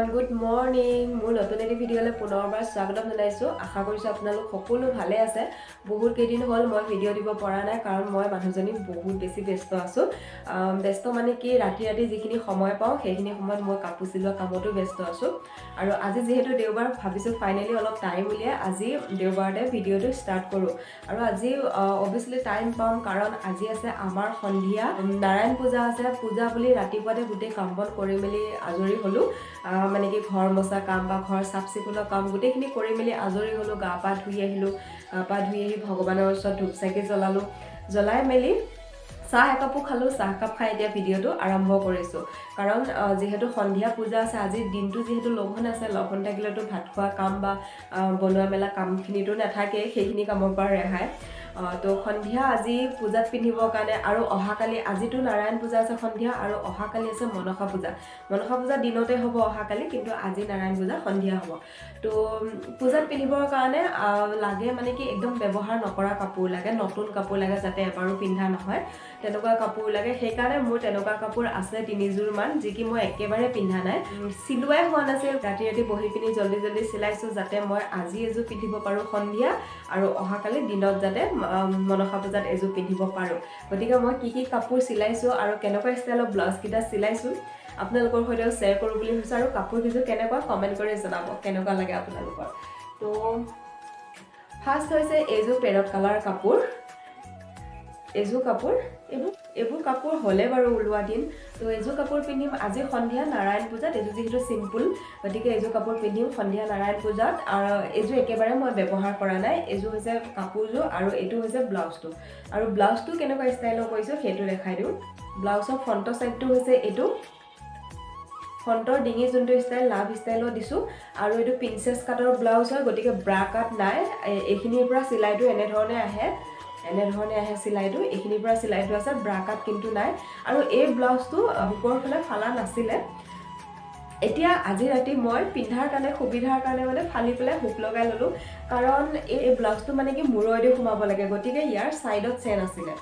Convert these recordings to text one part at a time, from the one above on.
everyone, good morning. মোৰ নতুন এটি ভিডিঅ'লৈ পুনৰবাৰ স্বাগতম জনাইছো। আশা কৰিছো আপোনালোক সকলো ভালে আছে। বহুত কেইদিন হ'ল মই ভিডিঅ' দিব পৰা নাই কাৰণ মই মানুহজনী বহুত বেছি ব্যস্ত আছো। ব্যস্ত মানে কি ৰাতি যিখিনি সময় পাওঁ সেইখিনি সময়ত মই কাপোৰ চিলোৱা কামতো ব্যস্ত আছো। আৰু আজি যেহেতু দেওবাৰ ভাবিছো ফাইনালি অলপ টাইম উলিয়াই আজি দেওবাৰতে ভিডিঅ'টো ষ্টাৰ্ট কৰো। আৰু আজি অবভিয়াসলি টাইম পাম কাৰণ আজি আছে আমাৰ সন্ধিয়া নাৰায়ণ পূজা আছে। পূজা বুলি ৰাতিপুৱাতে গোটেই কামবন কৰি মেলি আজৰি হলো। মানে কি ঘৰ মচা কাম বা ঘৰ চাফ চিকুণৰ কাম গোটেইখিনি কৰি মেলি আজৰি হলো। গা পা ধুই আহিলো। গা পা ধুই আহি ভগৱানৰ ওচৰত ধূপ চাকি জ্বলালো। জ্বলাই মেলি চাহ একাপো খালো। চাহ কাপ খাই এতিয়া ভিডিঅ'টো আৰম্ভ কৰিছো কাৰণ যেহেতু সন্ধিয়া পূজা আছে আজিৰ দিনটো যেহেতু লঘোণ আছে। লঘোণ থাকিলেতো ভাত খোৱা কাম বা বনোৱা মেলা কামখিনিতো নাথাকে। সেইখিনি কামৰ পৰা ৰেহাই। তো সন্ধিয়া আজি পূজাত পিন্ধিবৰ কাৰণে আৰু অহাকালি আজিতো নাৰায়ণ পূজা আছে সন্ধিয়া আৰু অহাকালি আছে মনসা পূজা। মনসা পূজা দিনতে হ'ব অহাকালি কিন্তু আজি নাৰায়ণ পূজা সন্ধিয়া হ'ব। তো পূজাত পিন্ধিবৰ কাৰণে লাগে মানে কি একদম ব্যৱহাৰ নকৰা কাপোৰ লাগে, নতুন কাপোৰ লাগে যাতে এবাৰো পিন্ধা নহয় তেনেকুৱা কাপোৰ লাগে। সেইকাৰণে মোৰ তেনেকুৱা কাপোৰ আছে 3 মান যি কি মই একেবাৰে পিন্ধা নাই। চিলোৱাই হোৱা নাছিল। ৰাতি বহি পিনি জল্দি চিলাইছো যাতে মই আজি এযোৰ পিন্ধিব পাৰো সন্ধিয়া আৰু অহাকালি দিনত যাতে মনসা পূজাত এযোৰ পিন্ধিব পাৰো। গতিকে মই কি কাপোৰ চিলাইছো আৰু কেনেকুৱা ষ্টাইলৰ ব্লাউজ কেইটা চিলাইছো আপোনালোকৰ সৈতেও শ্বেয়াৰ কৰো বুলি ভাবিছো। আৰু কাপোৰ কিযোৰ কেনেকুৱা কমেন্ট কৰি জনাব কেনেকুৱা লাগে আপোনালোকৰ। তো ফাৰ্ষ্ট হৈছে এইযোৰ পেৰট কালাৰ কাপোৰ। এইযোৰ কাপোৰ এইবোৰ কাপোৰ হ'লে বাৰু ওলোৱা দিন। তো এইযোৰ কাপোৰ পিন্ধিম আজি সন্ধিয়া নাৰায়ণ পূজাত। এইযোৰ যিহেতু চিম্পুল গতিকে এইযোৰ কাপোৰ পিন্ধিম সন্ধিয়া নাৰায়ণ পূজাত। আৰু এইযোৰ একেবাৰে মই ব্যৱহাৰ কৰা নাই। এইযোৰ হৈছে কাপোৰযোৰ আৰু এইটো হৈছে ব্লাউজটো। আৰু ব্লাউজটো কেনেকুৱা ষ্টাইলৰ কৰিছো সেইটো দেখাই দিওঁ। ব্লাউজৰ ফ্ৰণ্টৰ চাইডটো হৈছে এইটো। ফ্ৰণ্টৰ ডিঙি যোনটো ষ্টাইল লাভ ষ্টাইলৰ দিছো আৰু এইটো প্ৰিন্সেছ কাটৰ ব্লাউজ হয় গতিকে ব্ৰা কাট নাই। এইখিনিৰ পৰা চিলাইটো এনেধৰণে আহে চিলাইটো। এইখিনিৰ পৰা চিলাইটো আছে, ব্ৰা কাট কিন্তু নাই। আৰু এই ব্লাউজটো বুকৰ ফালে ফালা নাছিলে। এতিয়া আজি ৰাতি মই পিন্ধাৰ কাৰণে সুবিধাৰ কাৰণে মানে ফালি পেলাই হুক লগাই ললো কাৰণ এই ব্লাউজটো মানে কি মূৰইদি সোমাব লাগে গতিকে ইয়াৰ চাইডত চেন আছিলে।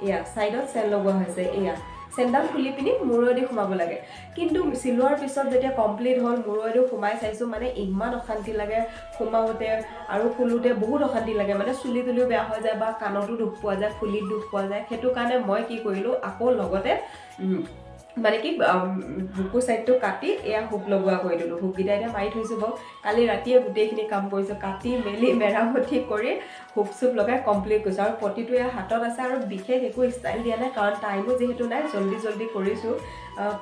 এয়া চাইডত চেন লগোৱা হৈছে। এয়া চেনডাল খুলি পিনি মূৰইদি সোমাব লাগে কিন্তু চিলোৱাৰ পিছত যেতিয়া কমপ্লিট হ'ল মূৰইদি সোমাই চাইছো মানে ইমান অশান্তি লাগে সোমাওতে আৰু খুলোতে বহুত অশান্তি লাগে। মানে চুলি তুলিও বেয়া হৈ যায় বা কাণতো দুখ পোৱা যায়, ফুলিত দুখ পোৱা যায়। সেইটো কাৰণে মই কি কৰিলো আকৌ লগতে মানে কি বুকু চাইডটো কাটি এয়া হুক লগোৱা কৰি দিলো। হুককেইটা এতিয়া মাৰি থৈছো বাৰু। কালি ৰাতিয়ে গোটেইখিনি কাম কৰিছো। কাটি মেলি মেৰামতি কৰি হুক চুক লগাই কমপ্লিট কৰিছো। আৰু পটিটো এয়া হাতত আছে আৰু বিশেষ একো ষ্টাইল দিয়া নাই কাৰণ টাইমো যিহেতু নাই জল্দি কৰিছো।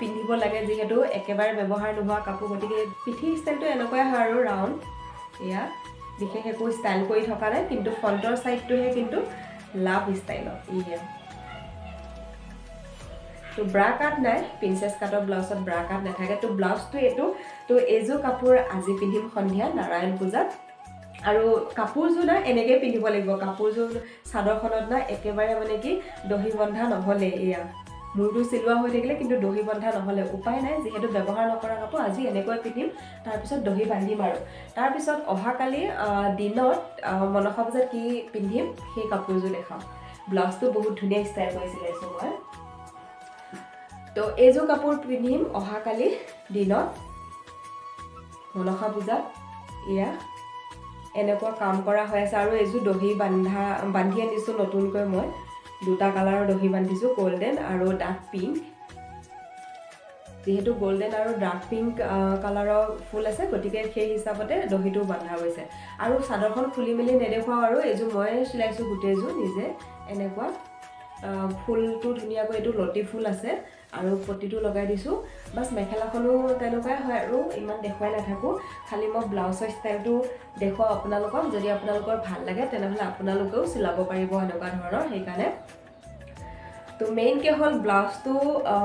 পিন্ধিব লাগে যিহেতু একেবাৰে ব্যৱহাৰ নোহোৱা কাপোৰ গতিকে পিঠি ষ্টাইলটো এনেকুৱাই হয় আৰু ৰাউণ্ড। এয়া বিশেষ একো ষ্টাইল কৰি থকা নাই কিন্তু ফ্ৰণ্টৰ চাইডটোহে কিন্তু লাভ ষ্টাইলৰ। এয়া তো ব্ৰা কাট নাই। প্ৰিন্সেছ কাটৰ ব্লাউজত ব্ৰা কাট নাথাকে। তো ব্লাউজটো এইটো। তো এইযোৰ কাপোৰ আজি পিন্ধিম সন্ধিয়া নাৰায়ণ পূজাত। আৰু কাপোৰযোৰ না এনেকৈ পিন্ধিব লাগিব। কাপোৰযোৰ চাদৰখনত না একেবাৰে মানে কি দহি বন্ধা নহ'লে এয়া মূৰটো চিলোৱা হৈ থাকিলে কিন্তু দহি বন্ধা নহ'লে উপায় নাই যিহেতু ব্যৱহাৰ নকৰা কাপোৰ আজি এনেকৈ পিন্ধিম। তাৰপিছত দহি বান্ধিম আৰু তাৰপিছত অহাকালি দিনত মনসা পূজাত কি পিন্ধিম সেই কাপোৰযোৰ দেখাম। ব্লাউজটো বহুত ধুনীয়া ষ্টাইল কৰি চিলাইছো মই। তো এইযোৰ কাপোৰ পিন্ধিম অহাকালি দিনত মনসা পূজাত। এয়া এনেকুৱা কাম কৰা হৈ আছে আৰু এইযোৰ দহি বান্ধি আনিছো নতুনকৈ। মই 2টা কালাৰৰ দহি বান্ধিছো, গল্ডেন আৰু ডাৰ্ক পিংক। যিহেতু গল্ডেন আৰু ডাৰ্ক পিংক কালাৰৰ ফুল আছে গতিকে সেই হিচাপতে দহিটো বান্ধা হৈছে। আৰু চাদৰখন খুলি মেলি নেদেখুৱাও আৰু এইযোৰ মই চিলাইছো গোটেইযোৰ নিজে। এনেকুৱা ফুলটো ধুনীয়াকৈ এইটো লতি ফুল আছে আৰু পটিটো লগাই দিছো। বাছ মেখেলাখনো তেনেকুৱাই হয় আৰু ইমান দেখুৱাই নাথাকো। খালি মই ব্লাউজৰ ষ্টাইলটো দেখুৱাও আপোনালোকক। যদি আপোনালোকৰ ভাল লাগে তেনেহ'লে আপোনালোকেও চিলাব পাৰিব এনেকুৱা ধৰণৰ। সেইকাৰণে তো মেইনকৈ হ'ল ব্লাউজটো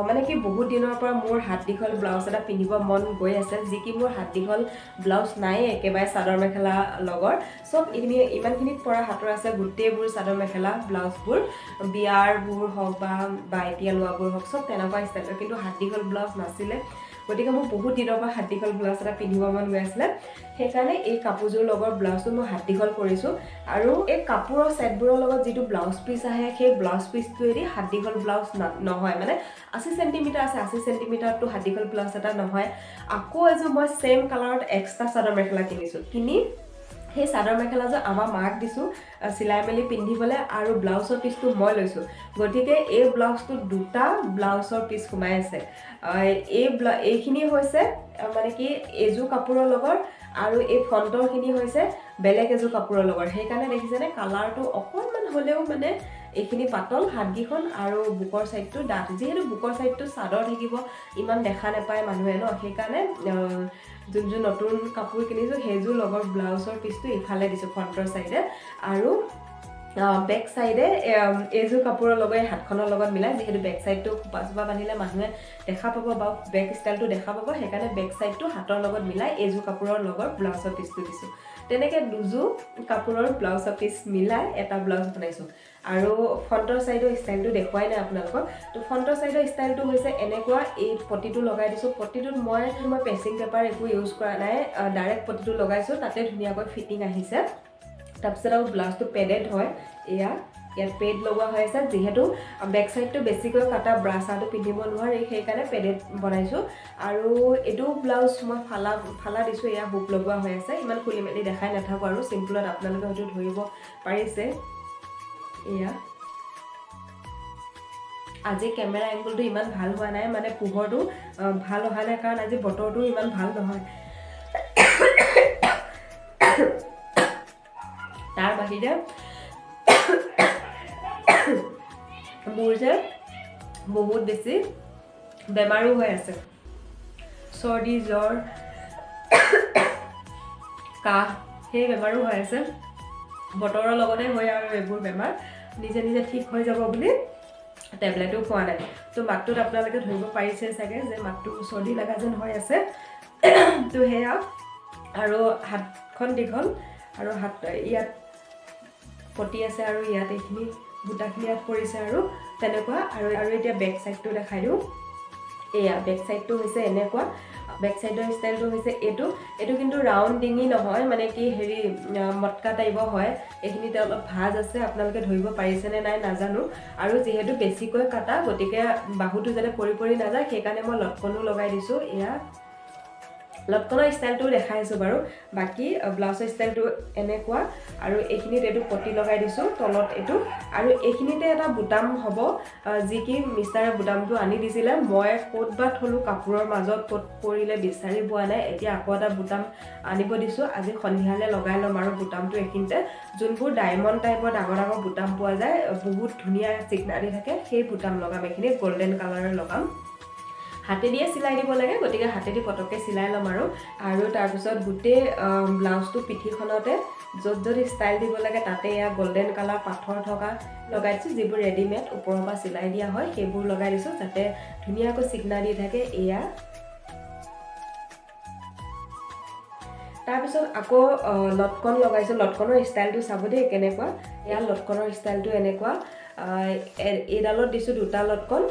মানে কি বহুত দিনৰ পৰা মোৰ হাত দীঘল ব্লাউজ এটা পিন্ধিব মন গৈ আছে যি কি মোৰ হাত দীঘল ব্লাউজ নাই একেবাৰে। চাদৰ মেখেলা লগৰ চব ইমানখিনিত পৰা হাতৰ আছে গোটেইবোৰ চাদৰ মেখেলা ব্লাউজবোৰ বিয়াৰবোৰ হওক বা এতিয়া লোৱাবোৰ হওক চব তেনেকুৱা ষ্টাইলৰ কিন্তু হাত দীঘল ব্লাউজ নাছিলে। গতিকে মোৰ বহুত দিনৰ পৰা হাত দীঘল ব্লাউজ এটা পিন্ধিব মন গৈ আছিলে সেইকাৰণে এই কাপোৰযোৰ লগত ব্লাউজটো মই হাত দীঘল কৰিছোঁ আৰু এই কাপোৰৰ ছেটবোৰৰ লগত যিটো ব্লাউজ পিচ আহে সেই ব্লাউজ পিচটোৱেদি হাত দীঘল ব্লাউজ নহয় মানে 80 চেণ্টিমিটাৰ আছে 80 চেণ্টিমিটাৰটো হাত দীঘল ব্লাউজ এটা নহয় আকৌ এযোৰ মই ছেইম কালাৰত এক্সট্ৰা চাদৰ মেখেলা কিনিছোঁ কিনি সেই চাদৰ মেখেলাযোৰ আমাৰ মাক দিছোঁ চিলাই মেলি পিন্ধিবলৈ আৰু ব্লাউজৰ পিচটো মই লৈছোঁ গতিকে এই ব্লাউজটোত দুটা ব্লাউজৰ পিচ সোমাই আছে এইখিনি হৈছে মানে কি এযোৰ কাপোৰৰ লগত আৰু এই ফ্ৰণ্টৰখিনি হৈছে বেলেগ এযোৰ কাপোৰৰ লগত সেইকাৰণে দেখিছেনে কালাৰটো অকণমান হ'লেও মানে এইখিনি পাতল হাতগিখন আৰু বুকৰ সাইডটো ডাঠ যেহেতু বুকৰ সাইডটো চাদৰ থাকিব ইমান দেখা নাপায় মানুহে ন সেইকাৰণে যোনযোৰ নতুন কাপোৰ কিনিছোঁ সেইযোৰ লগৰ ব্লাউজৰ পিচটো ইফালে দিছোঁ ফ্ৰণ্টৰ সাইডে আৰু বেক সাইডে এইযোৰ কাপোৰৰ লগত হাতখনৰ লগত মিলাই যেহেতু বেক সাইডটো খোপা চোপা বান্ধিলে মানুহে দেখা পাব বা বেক ষ্টাইলটো দেখা পাব সেইকাৰণে বেক সাইডটো হাতৰ লগত মিলাই এইযোৰ কাপোৰৰ লগত ব্লাউজৰ পিচটো দিছোঁ তেনেকৈ দুযোৰ কাপোৰৰ ব্লাউজৰ পিচ মিলাই এটা ব্লাউজ বনাইছোঁ আৰু ফ্ৰণ্টৰ সাইডৰ ষ্টাইলটো দেখুৱাই নাই আপোনালোকক তো ফ্ৰণ্টৰ সাইডৰ ষ্টাইলটো হৈছে এনেকুৱা এই পটিটো লগাই দিছোঁ পটিটোত মই পেচিং পেপাৰ একো ইউজ কৰা নাই ডাইৰেক্ট পটিটো লগাইছোঁ তাতে ধুনীয়াকৈ ফিটিং আহিছে তাৰপিছত আৰু ব্লাউজটো পেডেড হয় ইয়াত পেড লগোৱা হৈ আছে যিহেতু বেক সাইডটো বেছিকৈ কাটা ব্ৰাছাটো পিন্ধিব নোৱাৰি সেইকাৰণে পেডেড বনাইছোঁ আৰু এইটো ব্লাউজ মই ফালা দিছোঁ এয়া হুক লগোৱা হৈ আছে ইমান খুলি মেলি দেখাই নাথাকোঁ আৰু চিম্পলত আপোনালোকে হয়তো ধৰিব পাৰিছে এয়া আজি কেমেৰা এংগলটো ইমান ভাল হোৱা নাই মানে পোহৰটো ভাল অহা নাই কাৰণ আজি বতৰটো ইমান ভাল নহয় তাৰ বাহিৰে মোৰ যে বহুত বেছি বেমাৰো হৈ আছে চৰ্দি জ্বৰ কাহ সেই বেমাৰো হৈ আছে বতৰৰ লগতে হয় আৰু এইবোৰ বেমাৰ নিজে নিজে ঠিক হৈ যাব বুলি টেবলেটো খোৱা নাই তো মাতটোত আপোনালোকে ধৰিব পাৰিছে চাগে যে মাতটো চৰ্দি লগা যেন হৈ আছে তো সেয়া আৰু হাতখন দীঘল আৰু হাত ইয়াত পটি আছে আৰু ইয়াত এইখিনি বুটাখিনি ইয়াত পৰিছে আৰু তেনেকুৱা আৰু এতিয়া বেক সাইডটো দেখাই দিওঁ এয়া বেক সাইডটো হৈছে এনেকুৱা বেক সাইডৰ ষ্টাইলটো হৈছে এইটো কিন্তু ৰাউণ্ড ডিঙি নহয় মানে কি হেৰি মটকা টাইপৰ হয় এইখিনিতে অলপ ভাজ আছে আপোনালোকে ধৰিব পাৰিছেনে নাই নাজানো আৰু যিহেতু বেছিকৈ কাটা গতিকে বাহুটো যাতে পৰি নাযায় সেইকাৰণে মই লটকনো লগাই দিছোঁ এয়া লটকনৰ ষ্টাইলটো দেখাই আছোঁ বাৰু বাকী ব্লাউজৰ ষ্টাইলটো এনেকুৱা আৰু এইখিনিত এইটো পটি লগাই দিছোঁ তলত এইটো আৰু এইখিনিতে এটা বুটাম হ'ব যি কি মিষ্টাৰে বুটামটো আনি দিছিলে মই ক'ত বা থলোঁ কাপোৰৰ মাজত ক'ত পৰিলে বিচাৰি পোৱা নাই এতিয়া আকৌ এটা বুটাম আনিব দিছোঁ আজি সন্ধিয়ালৈ লগাই ল'ম আৰু বুটামটো এইখিনিতে যোনবোৰ ডায়মণ্ড টাইপৰ ডাঙৰ ডাঙৰ বুটাম পোৱা যায় বহুত ধুনীয়া চিগনাৰি থাকে সেই বুটাম লগাম এইখিনি গল্ডেন কালাৰৰ লগাম হাতে দিয়ে চিলাই দিব লাগে গতিকে হাতে দি পটকে চিলাই ল'ম আৰু তাৰপিছত গোটেই ব্লাউজটো পিঠিখনতে য'ত ষ্টাইল দিব লাগে তাতে এয়া গল্ডেন কালাৰ পাথৰ থকা লগাই দিছোঁ যিবোৰ ৰেডিমেড ওপৰৰ পৰা চিলাই দিয়া হয় সেইবোৰ লগাই দিছোঁ যাতে ধুনীয়াকৈ চিগনা দি থাকে এয়া তাৰপিছত আকৌ লটকন লগাইছোঁ লটকনৰ ষ্টাইলটো চাব দেই কেনেকুৱা এয়া লটকনৰ ষ্টাইলটো এনেকুৱা এইডালত দিছোঁ দুটা লটকন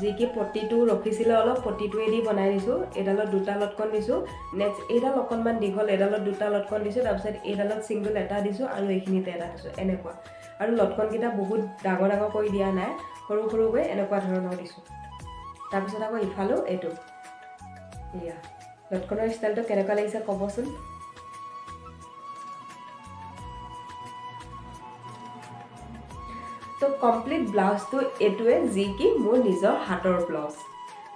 যি কি পটিটো ৰখিছিলে অলপ পটিটোৱেদি বনাই দিছোঁ এইডালত দুটা লটকন দিছোঁ নেক্সট এইডাল অকণমান দীঘল এইডালত দুটা লটকন দিছোঁ তাৰপিছত এইডালত ছিংগল এটা দিছোঁ আৰু এইখিনিতে এটা দিছোঁ এনেকুৱা আৰু লটকনকেইটা বহুত ডাঙৰ কৰি দিয়া নাই সৰু সৰুকৈ এনেকুৱা ধৰণৰ দিছোঁ তাৰপিছত আকৌ ইফালো এইটো এয়া লটকনৰ ষ্টাইলটো কেনেকুৱা লাগিছে ক'বচোন তো কমপ্লিট ব্লাউজটো এইটোৱে যি কি মোৰ নিজৰ হাতৰ ব্লাউজ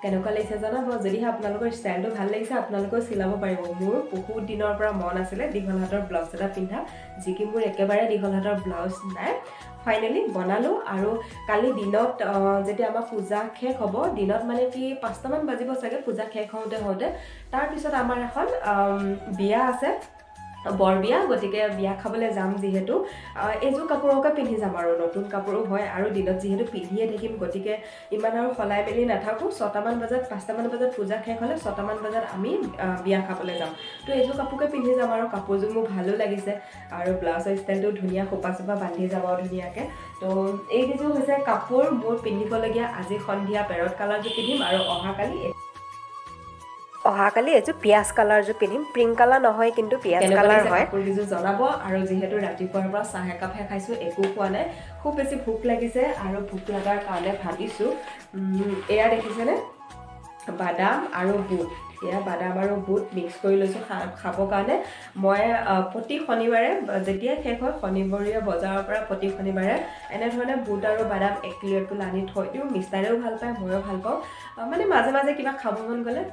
কেনেকুৱা লাগিছে জনাব যদিহে আপোনালোকৰ ষ্টাইলটো ভাল লাগিছে আপোনালোকেও চিলাব পাৰিব মোৰ বহুত দিনৰ পৰা মন আছিলে দীঘল হাতৰ ব্লাউজ এটা পিন্ধা যি কি মোৰ একেবাৰে দীঘল হাতৰ ব্লাউজ নাই ফাইনেলি বনালোঁ আৰু কালি দিনত যেতিয়া আমাৰ পূজা শেষ হ'ব দিনত মানে কি 5টামান বাজিব চাগে পূজা শেষ হওঁতে তাৰপিছত আমাৰ এখন বিয়া আছে বৰ বিয়া গতিকে বিয়া খাবলৈ যাম যিহেতু এইযোৰ কাপোৰকে পিন্ধি যাম আৰু নতুন কাপোৰো হয় আৰু দিনত যিহেতু পিন্ধিয়ে থাকিম গতিকে ইমান আৰু সলাই মেলি নাথাকোঁ 6টামান বজাত 5টামান বজাত পূজা শেষ হ'লে 6টামান বজাত আমি বিয়া খাবলৈ যাম তো এইযোৰ কাপোৰকে পিন্ধি যাম আৰু কাপোৰযোৰ মোৰ ভালো লাগিছে আৰু ব্লাউজৰ ষ্টাইলটো ধুনীয়া খোপা চোপা বান্ধি যাব ধুনীয়াকৈ তো এইকেইযোৰ হৈছে কাপোৰ মোৰ পিন্ধিবলগীয়া আজি সন্ধিয়া পেৰট কালাৰযোৰ পিন্ধিম আৰু অহাকালি অহাকালি এযোৰ পিয়াজ কালাৰযোৰ পিন্ধিম পিংক কালাৰ নহয় কিন্তু পিয়াজ কালাৰ হয় কাপোৰযোৰ জনাব আৰু যিহেতু ৰাতিপুৱাৰ পৰা চাহ একাপহে খাইছোঁ একো খোৱা নাই খুব বেছি ভোক লাগিছে আৰু ভোক লগাৰ কাৰণে ভাবিছোঁ এয়া দেখিছেনে বাদাম আৰু বুট এয়া বাদাম আৰু বুট মিক্স কৰি লৈছোঁ খাবৰ কাৰণে মই প্ৰতি শনিবাৰে যেতিয়া শেষ হয় শনিবৰীয়া বজাৰৰ পৰা প্ৰতি শনিবাৰে এনেধৰণে বুট আৰু বাদাম 1 কিলো আনি থৈ দিওঁ মিষ্টাৰেও ভাল পায় ময়ো ভাল পাওঁ মানে মাজে মাজে কিবা খাব মন গ'লে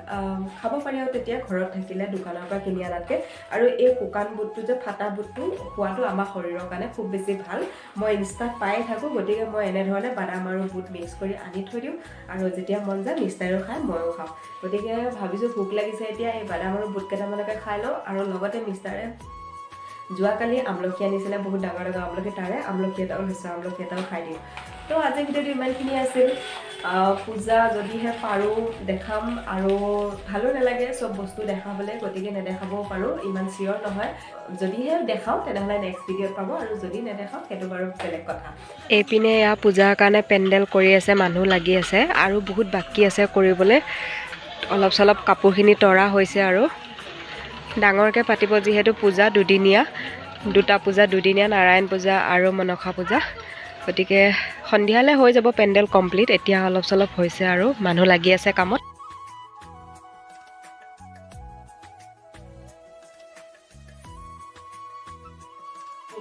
খাব পাৰি আৰু তেতিয়া ঘৰত থাকিলে দোকানৰ পৰা কিনি আনাতকৈ আৰু এই শুকান বুটটো যে ফাটা বুটটো খোৱাটো আমাৰ শৰীৰৰ কাৰণে খুব বেছি ভাল মই ইনষ্টাত পায়ে থাকোঁ গতিকে মই এনেধৰণে বাদাম আৰু বুট মিক্স কৰি আনি থৈ দিওঁ আৰু যেতিয়া মন যায় মিষ্টাৰেও খায় ময়ো খাওঁ গতিকে ভাবিছোঁ ভোক লাগিছে এতিয়া এই বাদাম আৰু বুট কেইটামানকে খাই লওঁ আৰু লগতে মিষ্টাৰে যোৱাকালি আমলখি আনিছিলে বহুত ডাঙৰ ডাঙৰ আমলখি তাৰে আমলখি এটাও লৈছোঁ আমলখি এটাও খাই দিওঁ তো আজিৰ ভিডিঅ'টো ইমানখিনি আছিল পূজা যদিহে পাৰোঁ দেখাম আৰু ভালো নালাগে চব বস্তু দেখাবলৈ গতিকে নেদেখাবও পাৰোঁ ইমান চিয়ৰ নহয় যদিহে দেখাওঁ তেনেহ'লে নেক্সট ভিডিঅ'ত পাব আৰু যদি নেদেখাওঁ সেইটো বাৰু বেলেগ কথা এইপিনে এয়া পূজাৰ কাৰণে পেণ্ডেল কৰি আছে মানুহ লাগি আছে আৰু বহুত বাকী আছে কৰিবলৈ অলপ চলপ কাপোৰখিনি তৰা হৈছে আৰু ডাঙৰকৈ পাতিব যিহেতু পূজা দুদিনীয়া দুটা পূজা দুদিনীয়া নাৰায়ণ পূজা আৰু মনসা পূজা গতিকে সন্ধিয়ালৈ হৈ যাব পেণ্ডেল কমপ্লিট এতিয়া অলপ চলপ হৈছে আৰু মানুহ লাগি আছে কামত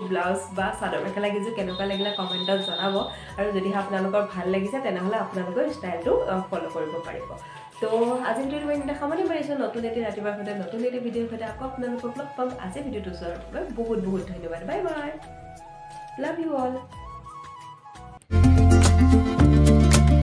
ব্লাউজ বা চাদৰ মেখেলা কেইযোৰ কেনেকুৱা লাগিলে কমেণ্টত জনাব আৰু যদিহে আপোনালোকৰ ভাল লাগিছে তেনেহ'লে আপোনালোকৰ ষ্টাইলটো ফ'ল' কৰিব পাৰিব তো আজি ভিডিঅ'টো মই সামৰণি মাৰিছোঁ নতুন এটি ৰাতিপুৱাৰ সৈতে নতুন এটি ভিডিঅ'ৰ সৈতে আকৌ আপোনালোকক লগ পাম আজি ভিডিঅ'টো চোৱাৰ বাবে বহুত বহুত ধন্যবাদ bye bye love you all